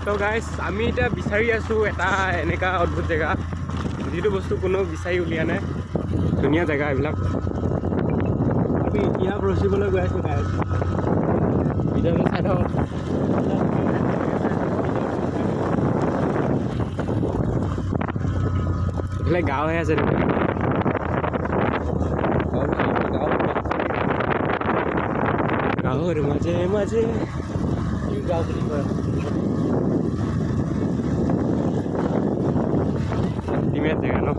তো গাইজ আমি এতিয়া বিচাৰি আছোঁ এটা এনেকুৱা অদ্ভুত জেগা যিটো বস্তু কোনো বিচাৰি উলিওৱা নাই। ধুনীয়া জেগা এইবিলাক। আমি ইতিহাস ৰচিবলৈ গৈ আছোঁ গাইজ। ভিডিঅ'টো চাই থাকক। এইফালে গাঁও হৈ আছে দেখোন। গাঁৱৰ মাজে মাজে গাঁও বুলি কয়। শান্তিময় জেগা ন।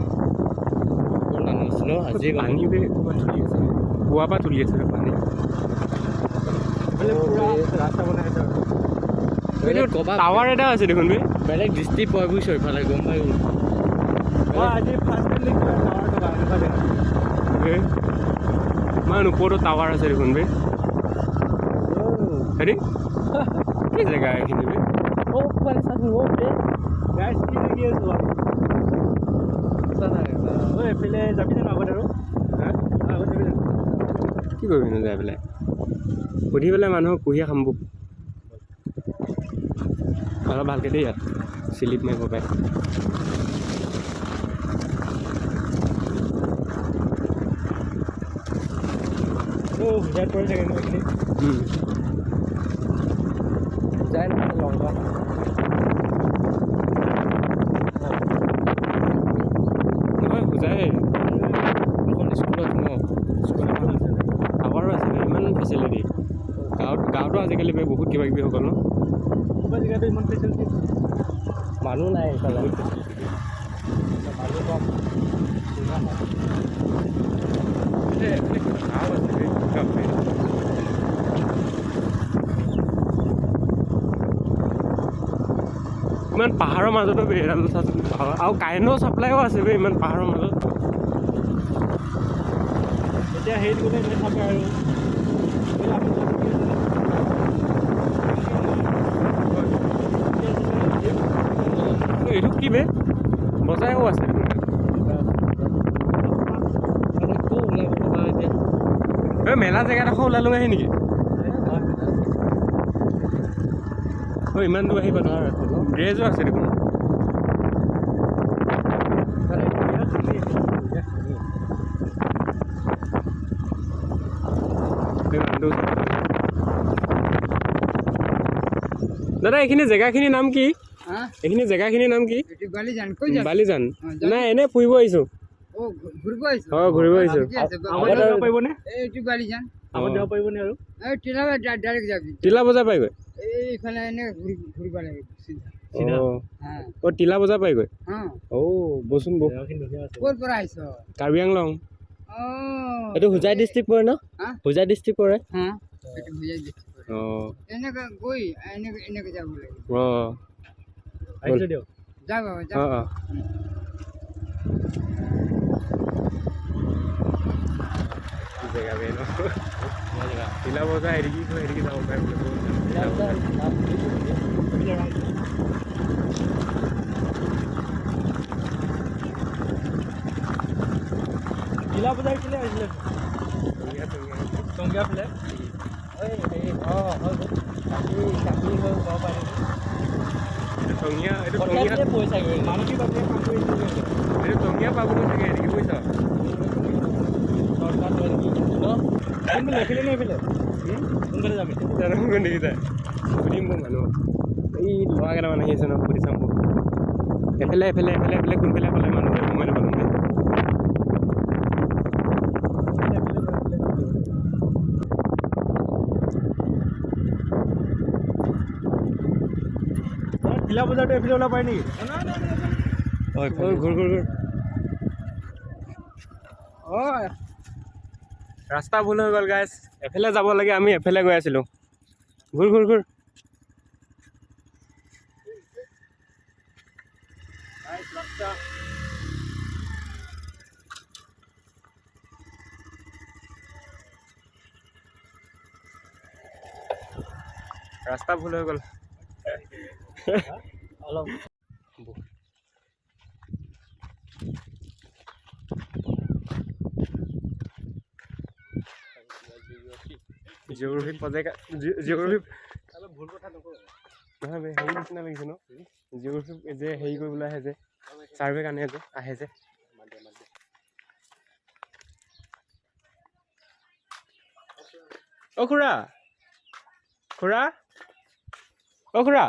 আজি পানী ক'ৰবাত তুলি আছে, কুৱাৰ পৰা তুলি আছে পানী। ৰাস্তা বনাই আছে। টাৱাৰ এটা আছে দেখোন বে। বেলেগ ডিষ্ট্ৰিক্ট পৰে বুজিছ ইফালে গম পাই গ'ল। আজি ফাৰ্ষ্ট টাইম দেখিছোঁ টাৱাৰ থকা এনেকুৱা জেগা। ইমান ওপৰতো টাৱাৰ আছে দেখোন বে। হেৰি কি জেগা এইখিনি বে? গাইজ কি দেখি আছোঁ এইফালে যাবি জানো আগত আৰু আগত যাবি জানো? কি কৰিবি যাই পেলাই সুধি পেলাই মানুহক কুঁহিয়া খাম বুক। অলপ ভালকৈ দেই ইয়াত চিলিপ মাৰিব পাৰে। সুধাত পৰি থাকে ন এইখিনি। যায় ন লং নহয় সুজাই এখন স্কুলত ন স্কুলত টাৱাৰো আছে ইমান ফেচিলিটি। গাঁৱতো আজিকালি বহুত কিবা কিবি হৈ গ'ল ন। জেগাটো ইমান ফেচিলিটি মানুহ নাই এইফালে মানুহ কম। ইমান পাহাৰৰ মাজতো এডাল পাহাৰ আৰু কাৰেণ্টৰ চাপ্লাইও আছে বে ইমান পাহাৰৰ মাজত। এতিয়া সেইটো গ'লে থাকে আৰু এইটো কি বে বজাইও আছে মেলা জেগাডোখৰ ওলালোঁ আহি নেকি? ইমান দূৰ আহিব নোৱাৰা গ্ৰেজো আছে দেখোন। দাদা এইখিনি জেগাখিনিৰ নাম কি? এইখিনি জেগাখিনিৰ নাম কি? বালিজান। নাই এনে ফুৰিব আহিছোঁ। ঘূৰিব আহিছোঁ। টিলা বজাৰ পাইগৈ। টিলা বজাৰ পাইগৈ। বচোন কাৰ্বি আংলং। এইটো হোজাই ডিষ্ট্ৰিক্ট পৰে ন? হোজাই ডিষ্ট্ৰিক্ট পৰে। জেগা বে ন টিলা বজাৰ এদিকে যাব পাৰে। টিলা বজাৰ কেলে আহিছিলে? টংগীয়া ফালে টংগীয়া পাবলৈ চাগে এদিকে বুজিছ। এইফালে কোনফালে যাবি সুধিম মোক মানুহ এই ল'ৰা কেইটামান আহি আছে ন সুধি চাম মোক। এফালে কোনফালে পালে মানুহ সময় নাপালোঁ নে? টিলা বজাৰটো এইফালে ওলাব পাৰে নেকি? ঘূৰ ৰাস্তা ভুল হৈ গ'ল গাইজ। এফালে যাব লাগে আমি এফালে গৈ আছিলোঁ। ঘূৰ ৰাস্তা ভুল হৈ গ'ল অলপ। জিঅ'গ্ৰাফিক প্ৰজেক্ট জিঅ'গ্ৰাফিক ভুল কথা নকওঁ। নহয় বে হেৰি নিচিনা লাগিছে ন জিঅ' যে হেৰি কৰিবলৈ আহে যে ছাৰ্ভে কাৰণে যে আহে যে অ' খুৰা খুৰা অ' খুৰা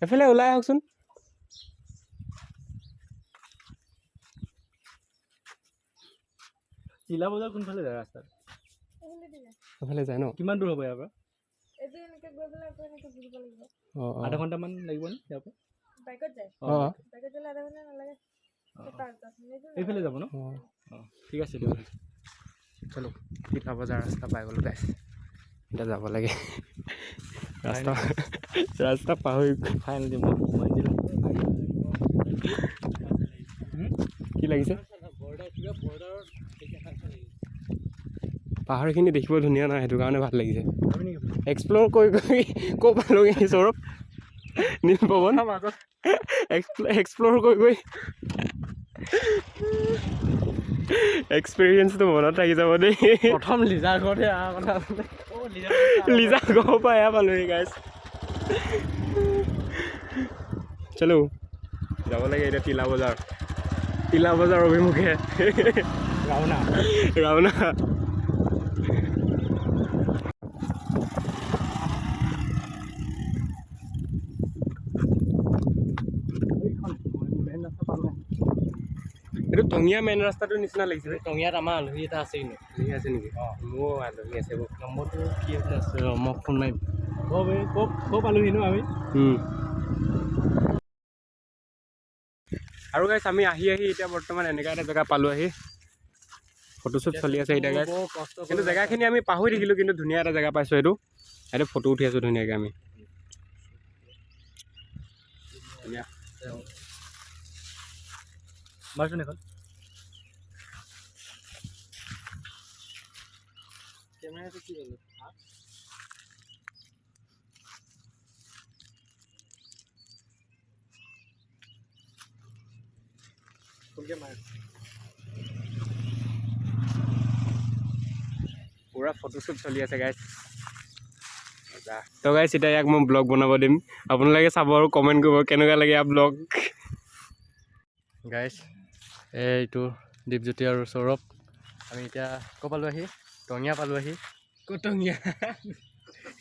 এফালে ওলাই আহকচোন চিলা বজাৰ কোনফালে যায় ৰাস্তাত এফালে যায় ন কিমান দূৰ হ'ব ইয়াৰ পৰা আধা ঘণ্টামান লাগিব নে ইয়াৰ পৰা এইফালে যাব ন ঠিক আছে দিয়ক চলো তিতা বজাৰ ৰাস্তা পাই গ'লো গাইছ এতিয়া যাব লাগে ৰাস্তা পাহৰি ফাইনেলি কি লাগিছে পাহাৰখিনি দেখিব ধুনীয়া নহয় সেইটো কাৰণে ভাল লাগিছে এক্সপ্ল'ৰ কৰি কৰি ক'ৰ পালোঁগৈ সৌৰভ নীল পৱন এক্সপ্ল'ৰ কৰি কৰি এক্সপিৰিয়েঞ্চটো মনত থাকি যাব দেই প্ৰথম লিজা ঘৰতে অহা কথা আছিলে লিজা ঘৰৰ পৰা এয়া পালোঁহি গাইছ চলো যাব লাগে এতিয়া তিলা বজাৰ অভিমুখে ৰাওনা এইটো টঙীয়া মেইন ৰাস্তাটোৰ নিচিনা লাগিছে টঙিয়াত আমাৰ আলহী এটা আছে কিন্তু আলহী আছে নেকি মোৰ আলহী আছে নম্বৰটো কি আছে মই ফোন মাৰিম ক'ত আলহী নো আমি আৰু গাইছ আমি আহি এতিয়া বৰ্তমান এনেকুৱা এটা জেগা পালোঁ আহি ফটোশ্বুট চলি আছে এতিয়া গাইছ কিন্তু জেগাখিনি আমি পাহৰি থাকিলোঁ কিন্তু ধুনীয়া এটা জেগা পাইছোঁ এইটো ফটো উঠি আছোঁ ধুনীয়াকৈ আমি ধুনীয়া মাৰচোন এখন কেমেৰাটো কি হ'ল পুৰা ফটোশ্বুট চলি আছে গাইছ তো গাইছ এতিয়া ইয়াক মই ব্লগ বনাব দিম আপোনালোকে চাব আৰু কমেণ্ট কৰিব কেনেকুৱা লাগে ইয়াৰ ব্লগ গাইছ এইটো দীপজ্যোতি আৰু সৌৰভ আমি এতিয়া ক'ৰ পালোঁ আহি টঙিয়া পালোঁ আহি ক'ত টঙিয়া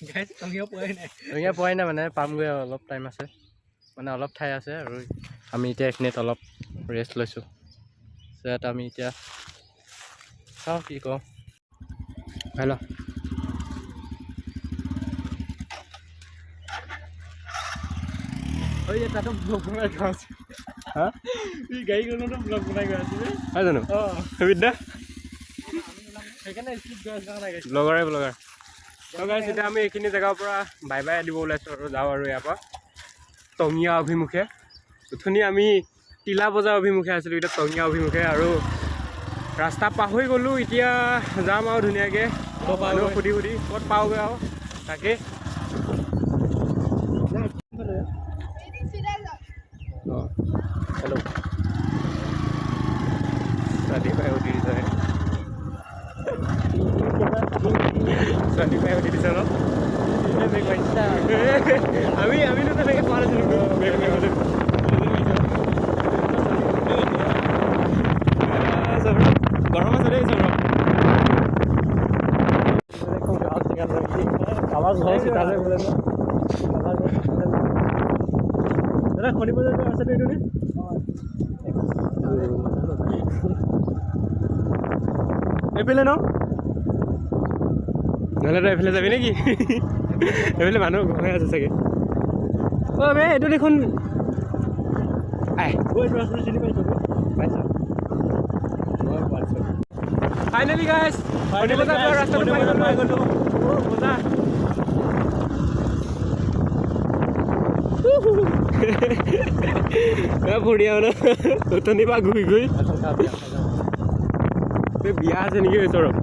গাইছ টঙিয়া পোৱাই নাই মানে পামগৈ আৰু অলপ টাইম আছে মানে অলপ ঠাই আছে আৰু আমি এতিয়া এইখিনিত অলপ ৰেষ্ট লৈছোঁ ইয়াত আমি এতিয়া চাওঁ কি কওঁ হেল্ল' তাতো ব্লগ বনাই গৈ আছে হা এই গাড়ীখনতো ব্লগ বনাই গৈ আছিলে হয় জানো অঁ বিদ্যা সেইকাৰণে স্পীড গৈ আছে নাই ব্লগাৰ গাইছ এতিয়া আমি এইখিনি জেগাৰ পৰা বাই বাই দিব ওলাইছোঁ আৰু যাওঁ আৰু ইয়াৰ পৰা টঙিয়া অভিমুখে উঠনি আমি তিলা বজাৰ অভিমুখে আছিলোঁ এতিয়া টঙিয়া অভিমুখে আৰু ৰাস্তা পাহৰি গ'লোঁ এতিয়া যাম আৰু ধুনীয়াকৈ মানুহ সুধি ক'ত পাওঁগৈ আৰু তাকে অঁ হেল্ল' ৰাতিপুৱাই সুধি দিছে ৰাতিপুৱাই সুধি দিছে ন আমিতো তেনেকৈ পোৱা নাছিলোঁ গৰম আছে দেই আমাৰ ঘৰ চোতালে বোলে দাদা শনি বজাৰ আছে এইটো নে এইফালে ন নহ'লে তই এইফালে যাবি নেকি এইফালে মানুহ ঘৰ আছে চাগে অ' বে এইটো দেখোন চিনি পাইছোঁ ফাইনেলি গাইছ ৰাস্তাটো পাই গ'লো মজা বঢ়িয়া ন উঠনি পৰা ঘূৰি বিয়া আছে নেকি সৌৰভ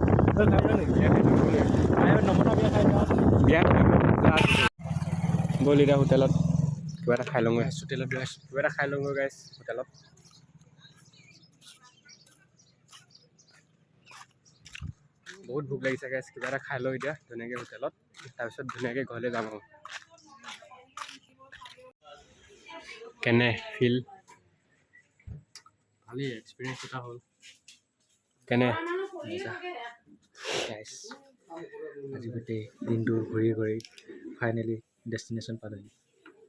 বিয়া ব'ল এতিয়া হোটেলত কিবা এটা খাই লওঁগৈ গাইছ হোটেলত বহুত ভোক লাগিছে গাইছ কিবা এটা খাই লওঁ এতিয়া ধুনীয়াকৈ হোটেলত তাৰপিছত ধুনীয়াকৈ ঘৰলৈ যাম আৰু কেনে ফিল ভালেই এক্সপিৰিয়েঞ্চ এটা হ'ল কেনে গাইছ আজি গোটেই দিনটো ঘূৰি ঘূৰি ফাইনেলি ডেষ্টিনেশ্যন পালোহি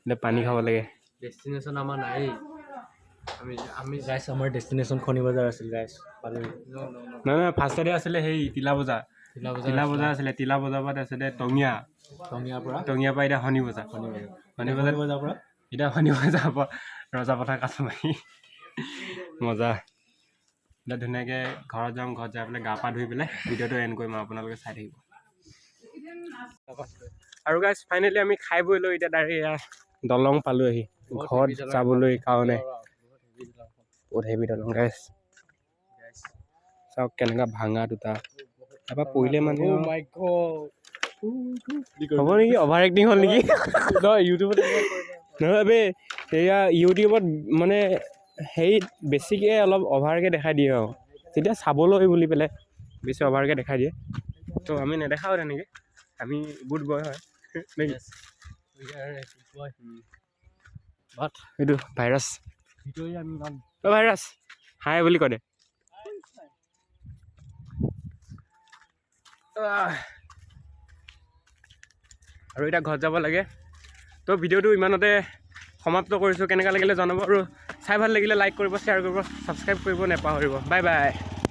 এতিয়া পানী খাব লাগে ডেষ্টিনেশ্যন আমাৰ নাই আমি গাইছ আমাৰ ডেষ্টিনেশ্যন খনি বজাৰ আছিল গাইছ পালোহি নহয় ফাৰ্ষ্টতে আছিলে সেই তিলা বজাৰ আছিলে তিলা বজাৰ পৰা তাৰপিছতে টঙিয়াৰ পৰা টঙিয়াৰ পৰা এতিয়া শনি বজাৰ বজাৰ পৰা এতিয়া শনি বজাৰ পৰা ৰজাপথাৰ কাছমাৰি মজা এতিয়া ধুনীয়াকৈ ঘৰত যাম ঘৰত যাই পেলাই গা পা ধুই পেলাই ভিডিঅ'টো এণ্ড কৰিম আৰু আপোনালোকে চাই থাকিব আৰু গাইছ ফাইনেলি আমি খাই বৈ লৈ এতিয়া ডাইৰেক্ট এয়া দলং পালোহি ঘৰত যাবলৈ কাৰণে বহুত হেভি দলং গাইছ চাওক কেনেকুৱা ভাঙা দুটা তাৰপৰা পৰিলে মানে হ'ব নেকি অভাৰ এক্টিং হ'ল নেকি ইউটিউবত নহয় বে এয়া ইউটিউবত মানে হেৰিত বেছিকৈ অলপ অভাৰকৈ দেখাই দিয়ে আৰু তেতিয়া চাবলৈ বুলি পেলাই বেছি অভাৰকৈ দেখাই দিয়ে তো আমি নেদেখাওঁ তেনেকৈ আমি গুড বয় হয় নেকি বাট এইটো ভাইৰাছ ভিডিঅ' আমি ইমান অ' ভাইৰাছ হাই বুলি কৈ দে আৰু এতিয়া ঘৰত যাব লাগে তো ভিডিঅ'টো ইমানতে সমাপ্ত কৰিছোঁ কেনেকুৱা লাগিলে জনাব আৰু চাই ভাল লাগিলে লাইক কৰিব শ্বেয়াৰ কৰিব ছাবস্ক্ৰাইব কৰিব নাপাহৰিব বাই বাই